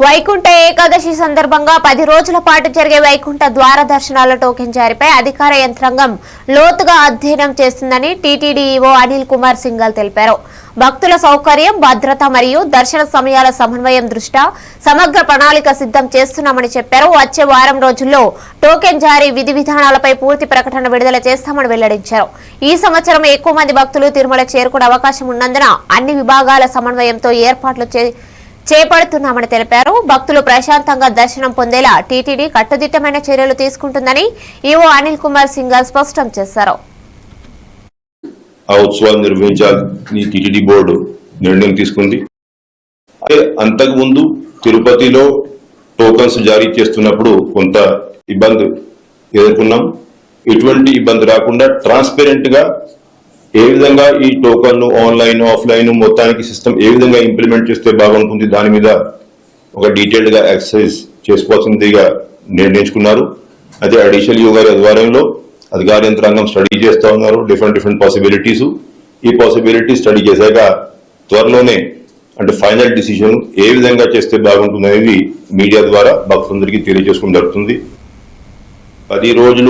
వైకుంఠ ఏకాదశి సందర్భంగా 10 రోజుల పాటు జరిగే వైకుంఠ ద్వార దర్శనాల టోకెన్ జారీపై అధికార యంత్రాంగం లోతుగా అధ్యయనం చేస్తుందని టీటీడీ ఈవో అనిల్ కుమార్ సింఘాల్ తెలిపారు. భక్తుల సౌకర్యం, భద్రత మరియు దర్శన సమయాల సమన్వయం దృష్ట్యా సమగ్ర ప్రణాళిక సిద్ధం చేస్తున్నామని చెప్పారు. వచ్చే వారం రోజుల్లో టోకెన్ జారీ విధి విధానాలపై పూర్తి ప్రకటన విడుదల చేస్తామని వెల్లడించారు. ఈ సంవత్సరం ఎక్కువ మంది భక్తులు తిరుమల చేరుకునే అవకాశం ఉన్నందున అన్ని విభాగాల సమన్వయంతో ఏర్పాట్లు చేపడుతున్నామని తెలిపారు. భక్తులు ప్రశాంతంగా దర్శనం పొందేలా టీటీడీ కట్టుదిట్టమైన చర్యలు తీసుకుంటుందని ఈవో అనిల్ కుమార్ సింఘాల్ స్పష్టం చేశారు. ఆ ఉత్సవాలు నిర్వహించాలని టీటీడీ బోర్డు నిర్ణయం తీసుకుంది. అంతకుముందు తిరుపతిలో టోకన్స్ జారీ చేస్తున్నప్పుడు కొంత ఇబ్బంది ఎదుర్కొన్నాం. ఎటువంటి ఇబ్బంది రాకుండా ట్రాన్స్పరెంట్ గా ఏ విధంగా ఈ టోకన్ ఆన్లైన్ ఆఫ్లైన్ మొత్తానికి సిస్టమ్ ఏ విధంగా ఇంప్లిమెంట్ చేస్తే బాగుంటుంది దాని మీద ఒక డీటెయిల్డ్ గా ఎక్సర్సైజ్ చేసుకోవాల్సిందిగా నిర్ణయించుకున్నారు. అయితే అడిషనల్ యువ గారి ఆధ్వర్యంలో అధికార యంత్రాంగం స్టడీ చేస్తూ ఉన్నారు డిఫరెంట్ పాసిబిలిటీస్. ఈ పాసిబిలిటీ స్టడీ చేశాక త్వరలోనే అంటే ఫైనల్ డిసిజన్ ఏ విధంగా చేస్తే బాగుంటుంది అనేది మీడియా ద్వారా భక్తులందరికీ తెలియజేసుకోవడం జరుగుతుంది. 10 రోజులు